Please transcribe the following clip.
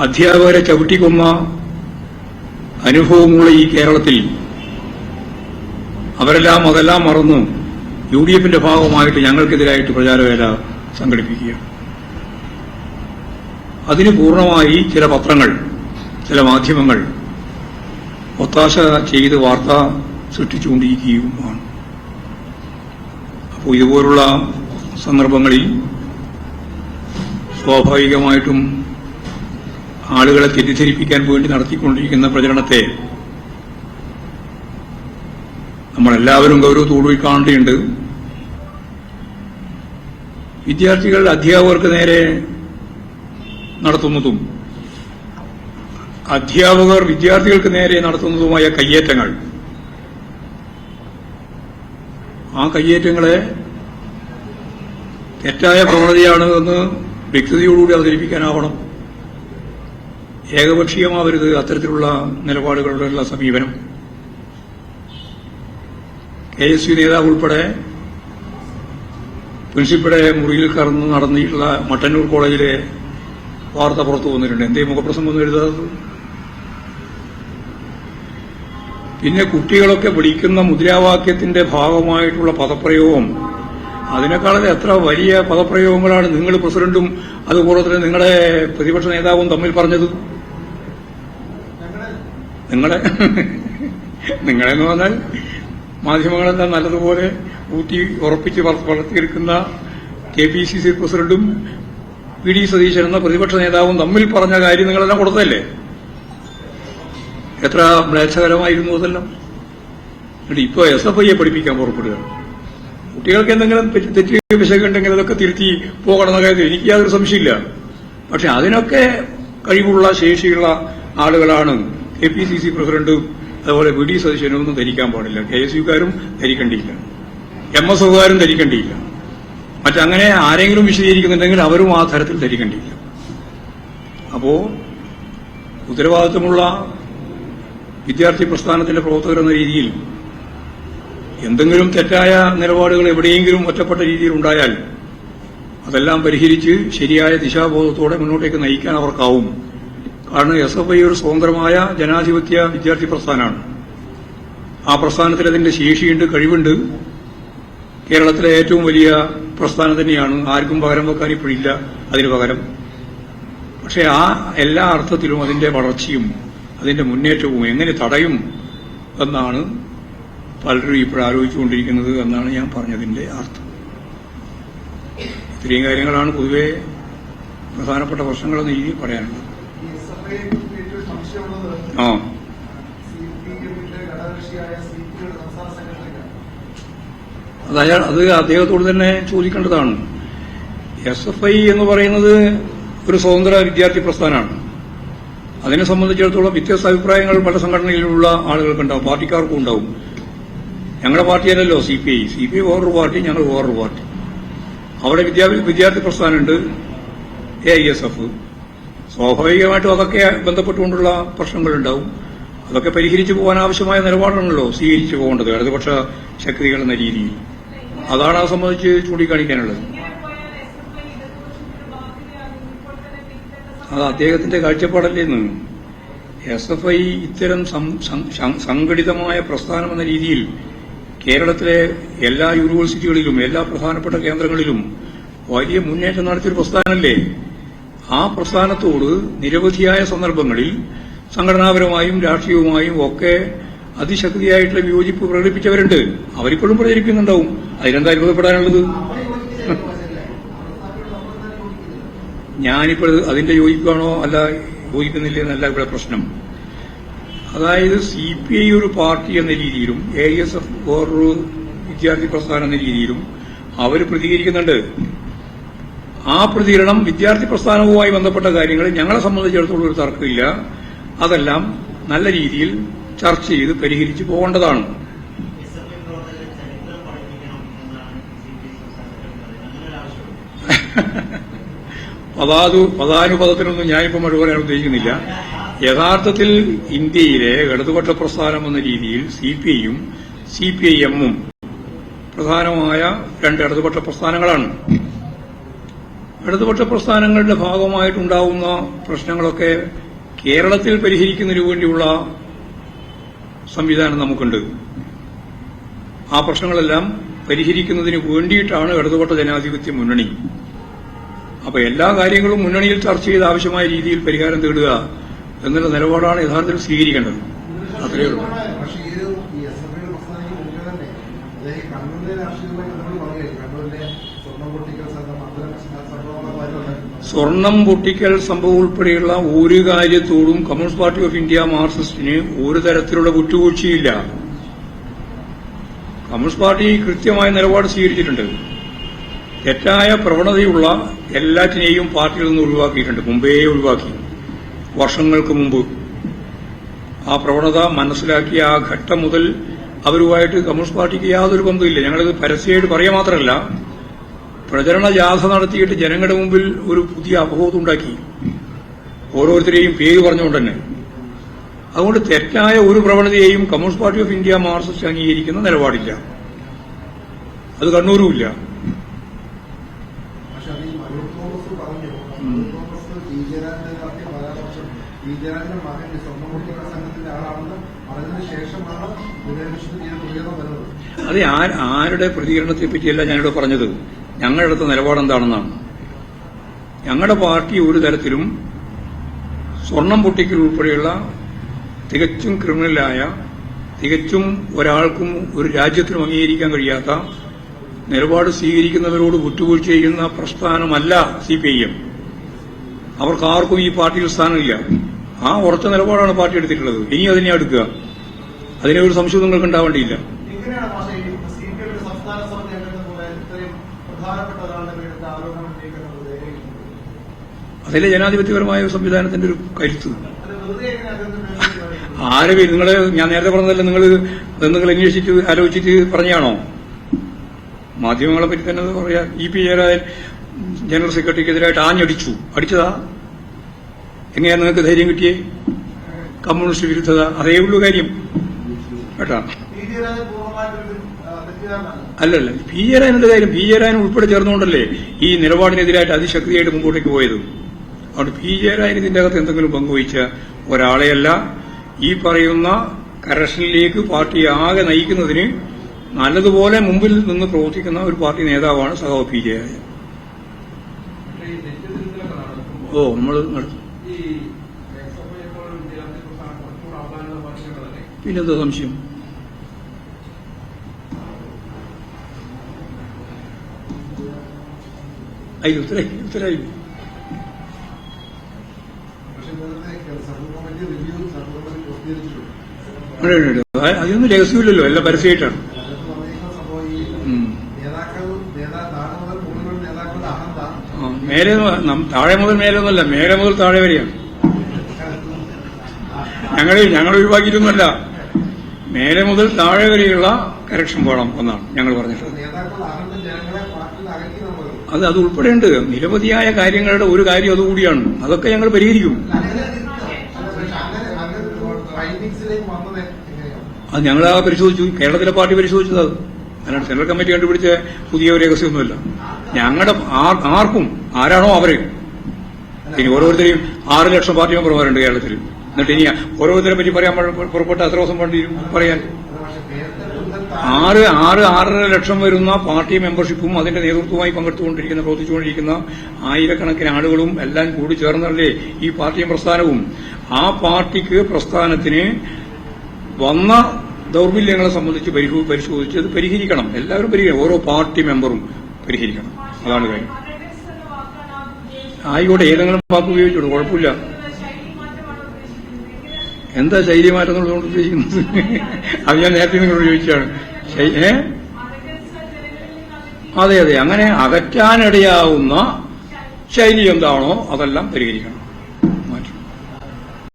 അധ്യാപകരെ ചവിട്ടിക്കൊന്ന അനുഭവമുള്ള ഈ കേരളത്തിൽ അതെല്ലാം മറന്ന് യുഡിഎഫിന്റെ ഭാഗമായിട്ട് ഞങ്ങൾക്കെതിരായിട്ട് പ്രചാരവേല സംഘടിപ്പിക്കുക. അതിന് പൂർണ്ണമായി ചില പത്രങ്ങൾ, ചില മാധ്യമങ്ങൾ ഒത്താശ ചെയ്ത് വാർത്ത സൃഷ്ടിച്ചുകൊണ്ടിരിക്കുകയുമാണ്. അപ്പോൾ ഇതുപോലുള്ള സന്ദർഭങ്ങളിൽ സ്വാഭാവികമായിട്ടും ആളുകളെ തെറ്റിദ്ധരിപ്പിക്കാൻ വേണ്ടി നടത്തിക്കൊണ്ടിരിക്കുന്ന പ്രചരണത്തെ നമ്മളെല്ലാവരും ഗൗരവത്തോടുകൂടി കാണേണ്ടതുണ്ട്. വിദ്യാർത്ഥികൾ അധ്യാപകർക്ക് നേരെ നടത്തുന്നതും അധ്യാപകർ വിദ്യാർത്ഥികൾക്ക് നേരെ നടത്തുന്നതുമായ കയ്യേറ്റങ്ങൾ, ആ കയ്യേറ്റങ്ങളെ തെറ്റായ പ്രവണതയാണ് എന്ന് വ്യക്തതയോടുകൂടി അവതരിപ്പിക്കാനാവണം. ഏകപക്ഷീയമാവരുത് അത്തരത്തിലുള്ള നിലപാടുകളുടെയുള്ള സമീപനം. KSU നേതാവ് ഉൾപ്പെടെ പ്രിൻസിപ്പളുടെ മുറിയിൽ കടന്ന് നടന്നിട്ടുള്ള മട്ടന്നൂർ കോളേജിലെ വാർത്ത പുറത്തു വന്നിട്ടുണ്ട്. എന്തേ മുഖപ്രസംഗം എഴുതാത്തത്? പിന്നെ കുട്ടികളൊക്കെ വിളിക്കുന്ന മുദ്രാവാക്യത്തിന്റെ ഭാഗമായിട്ടുള്ള പദപ്രയോഗം, അതിനേക്കാളും എത്ര വലിയ പദപ്രയോഗങ്ങളാണ് നിങ്ങൾ പ്രസിഡന്റും അതുപോലെ തന്നെ നിങ്ങളുടെ പ്രതിപക്ഷ നേതാവും തമ്മിൽ പറഞ്ഞത്. നിങ്ങളെന്ന് പറഞ്ഞാൽ മാധ്യമങ്ങളെല്ലാം നല്ലതുപോലെ ഊട്ടി ഉറപ്പിച്ച് വളർത്തിയെടുക്കുന്ന KPCC പ്രസിഡന്റും VD സതീശൻ എന്ന പ്രതിപക്ഷ നേതാവും തമ്മിൽ പറഞ്ഞ കാര്യം നിങ്ങളെല്ലാം കൊടുത്തല്ലേ? എത്ര മ്ലേച്ഛകരമായിരുന്നു അതെല്ലാം. എന്നിട്ട് ഇപ്പോൾ SFIയെ പഠിപ്പിക്കാൻ പുറപ്പെടുക. കുട്ടികൾക്ക് എന്തെങ്കിലും തെറ്റ് പിശകുണ്ടെങ്കിൽ അതൊക്കെ തിരുത്തി പോകണമെന്ന കാര്യത്തിൽ എനിക്ക് യാതൊരു സംശയമില്ല. പക്ഷെ അതിനൊക്കെ കഴിവുള്ള ശേഷിയുള്ള ആളുകളാണ് KPCC പ്രസിഡന്റും അതുപോലെ VD സതീശനൊന്നും ധരിക്കാൻ പാടില്ല. KSUക്കാരും ധരിക്കേണ്ടിയില്ല, MSFകാരും ധരിക്കേണ്ടിയില്ല. മറ്റങ്ങനെ ആരെങ്കിലും വിശദീകരിക്കുന്നുണ്ടെങ്കിൽ അവരും ആ തരത്തിൽ ധരിക്കേണ്ടിയില്ല. അപ്പോ ഉത്തരവാദിത്വമുള്ള വിദ്യാർത്ഥി പ്രസ്ഥാനത്തിന്റെ പ്രവർത്തകർ എന്ന രീതിയിൽ എന്തെങ്കിലും തെറ്റായ നിലപാടുകൾ എവിടെയെങ്കിലും ഒറ്റപ്പെട്ട രീതിയിൽ ഉണ്ടായാൽ അതെല്ലാം പരിഹരിച്ച് ശരിയായ ദിശാബോധത്തോടെ മുന്നോട്ടേക്ക് നയിക്കാൻ അവർക്കാവും. കാരണം SFI ഒരു സ്വതന്ത്രമായ ജനാധിപത്യ വിദ്യാർത്ഥി പ്രസ്ഥാനമാണ്. ആ പ്രസ്ഥാനത്തിൽ അതിന്റെ ശേഷിയുണ്ട്, കഴിവുണ്ട്. കേരളത്തിലെ ഏറ്റവും വലിയ പ്രസ്ഥാനം തന്നെയാണ്. ആർക്കും പകരം വെക്കാൻ ഇപ്പോഴില്ല അതിന് പകരം. പക്ഷെ ആ എല്ലാ അർത്ഥത്തിലും അതിന്റെ വളർച്ചയും അതിന്റെ മുന്നേറ്റവും എങ്ങനെ തടയും എന്നാണ് പലരും ഇപ്പോൾ ആലോചിച്ചുകൊണ്ടിരിക്കുന്നത് എന്നാണ് ഞാൻ പറഞ്ഞതിന്റെ അർത്ഥം. ഇത്രയും കാര്യങ്ങളാണ് പൊതുവെ പ്രധാനപ്പെട്ട പ്രശ്നങ്ങളെന്ന രീതിയിൽ പറയാനുള്ളത്. അത് അദ്ദേഹത്തോട് തന്നെ ചോദിക്കേണ്ടതാണ്. SFI എന്ന് പറയുന്നത് ഒരു സ്വതന്ത്ര വിദ്യാർത്ഥി പ്രസ്ഥാനമാണ്. അതിനെ സംബന്ധിച്ചിടത്തോളം വ്യത്യസ്ത അഭിപ്രായങ്ങൾ പല സംഘടനയിലുള്ള ആളുകൾക്കുണ്ടാവും, പാർട്ടിക്കാർക്കും ഉണ്ടാവും. ഞങ്ങളുടെ പാർട്ടിയല്ലല്ലോ CPI വേറൊരു പാർട്ടി, ഞങ്ങൾ വേറൊരു പാർട്ടി. അവിടെ വിദ്യാർത്ഥി പ്രസ്ഥാനമുണ്ട്, AISF. സ്വാഭാവികമായിട്ടും അതൊക്കെ ബന്ധപ്പെട്ടുകൊണ്ടുള്ള പ്രശ്നങ്ങളുണ്ടാവും. അതൊക്കെ പരിഹരിച്ചു പോകാൻ ആവശ്യമായ നിലപാടാണല്ലോ സ്വീകരിച്ചു പോകേണ്ടത് ഇടതുപക്ഷ ശക്തികൾ എന്ന രീതിയിൽ. അതാണ് അത് സംബന്ധിച്ച് ചൂണ്ടിക്കാണിക്കാനുള്ളത്. അത് അദ്ദേഹത്തിന്റെ കാഴ്ചപ്പാടല്ലേന്ന്. SFI ഇത്തരം സംഘടിതമായ പ്രസ്ഥാനമെന്ന രീതിയിൽ കേരളത്തിലെ എല്ലാ യൂണിവേഴ്സിറ്റികളിലും എല്ലാ പ്രധാനപ്പെട്ട കേന്ദ്രങ്ങളിലും വലിയ മുന്നേറ്റം നടത്തിയൊരു പ്രസ്ഥാനമല്ലേ? ആ പ്രസ്ഥാനത്തോട് നിരവധിയായ സന്ദർഭങ്ങളിൽ സംഘടനാപരമായും രാഷ്ട്രീയവുമായും ഒക്കെ അതിശക്തിയായിട്ടുള്ള വിയോജിപ്പ് പ്രകടിപ്പിച്ചവരുണ്ട്. അവരിപ്പോഴും പ്രചരിക്കുന്നുണ്ടാവും. അതിനെന്താ അത്ഭുതപ്പെടാനുള്ളത്? ഞാനിപ്പോൾ അതിന്റെ യോജിക്കുകയാണോ അല്ല യോജിക്കുന്നില്ല എന്നല്ല ഇവിടെ പ്രശ്നം. അതായത് CPI ഒരു പാർട്ടി എന്ന രീതിയിലും AISF വേറൊരു വിദ്യാർത്ഥി പ്രസ്ഥാനം എന്ന രീതിയിലും അവർ പ്രതികരിക്കുന്നുണ്ട്. ആ പ്രതികരണം വിദ്യാർത്ഥി പ്രസ്ഥാനവുമായി ബന്ധപ്പെട്ട കാര്യങ്ങൾ ഞങ്ങളെ സംബന്ധിച്ചിടത്തോളം ഒരു തർക്കമില്ല. അതെല്ലാം നല്ല രീതിയിൽ ചർച്ച ചെയ്ത് പരിഹരിച്ചു പോകേണ്ടതാണ്. പദാനുപദത്തിനൊന്നും ഞാനിപ്പോൾ മറുപടി പറയാൻ ഉദ്ദേശിക്കുന്നില്ല. യഥാർത്ഥത്തിൽ ഇന്ത്യയിലെ ഇടതുപക്ഷ പ്രസ്ഥാനം എന്ന രീതിയിൽ CPIയും CPIMഉം പ്രധാനമായ രണ്ട് ഇടതുപക്ഷ പ്രസ്ഥാനങ്ങളാണ്. ഇടതുപക്ഷ പ്രസ്ഥാനങ്ങളുടെ ഭാഗമായിട്ടുണ്ടാവുന്ന പ്രശ്നങ്ങളൊക്കെ കേരളത്തിൽ പരിഹരിക്കുന്നതിനു വേണ്ടിയുള്ള സംവിധാനം നമുക്കുണ്ട്. ആ പ്രശ്നങ്ങളെല്ലാം പരിഹരിക്കുന്നതിന് വേണ്ടിയിട്ടാണ് ഇടതുപക്ഷ ജനാധിപത്യ മുന്നണി. അപ്പൊ എല്ലാ കാര്യങ്ങളും മുന്നണിയിൽ ചർച്ച ചെയ്ത് ആവശ്യമായ രീതിയിൽ പരിഹാരം തേടുക എന്നുള്ള നിലപാടാണ് യഥാർത്ഥത്തിൽ സ്വീകരിക്കേണ്ടത്. അത്രയേ ഉള്ളൂ. സ്വർണം പൊട്ടിക്കൽ സംഭവം ഉൾപ്പെടെയുള്ള ഒരു കാര്യത്തോടും കമ്മ്യൂണിസ്റ്റ് പാർട്ടി ഓഫ് ഇന്ത്യ മാർക്സിസ്റ്റിന് ഒരു തരത്തിലുള്ള വിട്ടുവീഴ്ചയില്ല. കമ്മ്യൂണിസ്റ്റ് പാർട്ടി കൃത്യമായ നിലപാട് സ്വീകരിച്ചിട്ടുണ്ട്. തെറ്റായ പ്രവണതയുള്ള എല്ലാറ്റിനെയും പാർട്ടിയിൽ നിന്ന് ഒഴിവാക്കിയിട്ടുണ്ട്. മുമ്പേ ഒഴിവാക്കി, വർഷങ്ങൾക്ക് മുമ്പ്. ആ പ്രവണത മനസ്സിലാക്കിയ ആ ഘട്ടം മുതൽ അവരുമായിട്ട് കമ്മ്യൂണിസ്റ്റ് പാർട്ടിക്ക് യാതൊരു ബന്ധമില്ല. ഞങ്ങളിത് പരസ്യമായിട്ട് പറയുക മാത്രമല്ല, പ്രചരണ ജാഥ നടത്തിയിട്ട് ജനങ്ങളുടെ മുമ്പിൽ ഒരു പുതിയ അവബോധം ഉണ്ടാക്കി, ഓരോരുത്തരെയും പേര് പറഞ്ഞുകൊണ്ട് തന്നെ. അതുകൊണ്ട് തെറ്റായ ഒരു പ്രവണതയെയും Communist Party of India Marxist അംഗീകരിക്കുന്ന നിലപാടില്ല. അത് കണ്ണൂരുമില്ല. അതെ, ആരുടെ പ്രതികരണത്തെ പറ്റിയല്ല ഞാനിവിടെ പറഞ്ഞത്. ഞങ്ങളുടെ അടുത്ത നിലപാടെന്താണെന്നാണ്. ഞങ്ങളുടെ പാർട്ടി ഒരു തരത്തിലും സ്വർണം പൊട്ടിക്കൽ ഉൾപ്പെടെയുള്ള തികച്ചും ക്രിമിനലായ, തികച്ചും ഒരാൾക്കും ഒരു രാജ്യത്തിനും അംഗീകരിക്കാൻ കഴിയാത്ത നിലപാട് സ്വീകരിക്കുന്നവരോട് വിട്ടുവീഴ്ച ചെയ്യുന്ന പ്രസ്ഥാനമല്ല CPIM. അവർക്കാർക്കും ഈ പാർട്ടിയിൽ സ്ഥാനമില്ല. ആ ഉറച്ച നിലപാടാണ് പാർട്ടി എടുത്തിട്ടുള്ളത്. ഇനി അതിനെ എടുക്കുക. അതിനെ ഒരു സംശയം നിങ്ങൾക്ക് ഉണ്ടാവേണ്ടിയില്ല. അതിലെ ജനാധിപത്യപരമായ ഒരു സംവിധാനത്തിന്റെ ഒരു കരുത്ത്. ആരെ നിങ്ങള്, ഞാൻ നേരത്തെ പറഞ്ഞതല്ല, നിങ്ങൾ അന്വേഷിച്ച് ആലോചിച്ചിട്ട് പറഞ്ഞാണോ? മാധ്യമങ്ങളെ പറ്റി തന്നെ പറയാ. EP ജയരാജൻ ജനറൽ സെക്രട്ടറിക്കെതിരായിട്ട് ആഞ്ഞടിച്ചു. അടിച്ചതാ? എങ്ങനെയാ നിങ്ങൾക്ക് ധൈര്യം കിട്ടിയേ? കമ്മ്യൂണിസ്റ്റ് വിരുദ്ധത. അതേ ഉള്ളൂ കാര്യം കേട്ടാ. അല്ലല്ല, പി ജയരാജന്റെ കാര്യം, പി ജയരാജൻ ഉൾപ്പെടെ ചേർന്നുകൊണ്ടല്ലേ ഈ നിലപാടിനെതിരായിട്ട് അതിശക്തിയായിട്ട് മുമ്പോട്ടേക്ക് പോയത്. അതുകൊണ്ട് പി ജയരാജൻ ഇതിന്റെ അകത്ത് എന്തെങ്കിലും പങ്കുവഹിച്ച ഒരാളെയല്ല. ഈ പറയുന്ന കറക്ഷനിലേക്ക് പാർട്ടി ആകെ നയിക്കുന്നതിന് നല്ലതുപോലെ മുമ്പിൽ നിന്ന് പ്രവർത്തിക്കുന്ന ഒരു പാർട്ടി നേതാവാണ് സഖാവ് പി ജയരാജൻ. നമ്മൾ പിന്നെന്താ സംശയം? അയ്യോ, ഉത്തരായി. അതൊന്നും രഹസ്യമില്ലല്ലോ, എല്ലാം പരസ്യമായിട്ടാണ്. മേലെ താഴെ മുതൽ മേലൊന്നല്ല, മേലെ മുതൽ താഴെ വരെയാണ്. ഞങ്ങൾ ഒഴിവാക്കിയിട്ടൊന്നുമല്ല, മേലെ മുതൽ താഴെ വരെയുള്ള കറക്ഷൻ വേണം എന്നാണ് ഞങ്ങൾ പറഞ്ഞിട്ടുള്ളത്. അത് ഉൾപ്പെടെയുണ്ട്. നിരവധിയായ കാര്യങ്ങളുടെ ഒരു കാര്യം അതുകൂടിയാണ്. അതൊക്കെ ഞങ്ങൾ പരിഹരിക്കും. അത് ഞങ്ങൾ പരിശോധിച്ചു. കേരളത്തിലെ പാർട്ടി പരിശോധിച്ചത് അത്. അല്ലാണ്ട് സെൻട്രൽ കമ്മിറ്റി കണ്ടുപിടിച്ച പുതിയ ഒരു രഹസ്യമൊന്നുമല്ല. ഞങ്ങളുടെ ആർക്കും ആരാണോ അവര്. ഇനി ഓരോരുത്തരെയും 6 ലക്ഷം പാർട്ടി മെമ്പർമാരുണ്ട് കേരളത്തിൽ. എന്നിട്ട് ഇനി ഓരോരുത്തരെ പറ്റി പറയാൻ പുറപ്പെട്ട എത്ര ദിവസം വേണ്ടി പറയാൻ? 6.5 ലക്ഷം വരുന്ന പാർട്ടി മെമ്പർഷിപ്പും അതിന്റെ നേതൃത്വമായി പ്രവർത്തിച്ചുകൊണ്ടിരിക്കുന്ന ആയിരക്കണക്കിന് ആളുകളും എല്ലാം കൂടി ചേർന്നല്ലേ ഈ പാർട്ടിയും പ്രസ്ഥാനവും. ആ പാർട്ടിക്ക്, പ്രസ്ഥാനത്തിന് വന്ന ദൌർബല്യങ്ങളെ സംബന്ധിച്ച് പരിശോധിച്ച് അത് പരിഹരിക്കണം. എല്ലാവരും പരിഹരിക്കണം. ഓരോ പാർട്ടി മെമ്പറും പരിഹരിക്കണം. അതാണ് കാര്യം. ആയിക്കോട്ടെ, ഏതെങ്കിലും വാക്ക് ഉപയോഗിച്ചോളൂ, കുഴപ്പമില്ല. എന്താ ശൈലി മാറ്റം എന്നുള്ളതുകൊണ്ട് ഉദ്ദേശിക്കുന്നത്? അത് ഞാൻ നേരത്തെ നിങ്ങളോട് ചോദിച്ചാണ്. അതെ, അങ്ങനെ അകറ്റാനിടയാവുന്ന ശൈലി എന്താണോ അതെല്ലാം പരിഹരിക്കണം.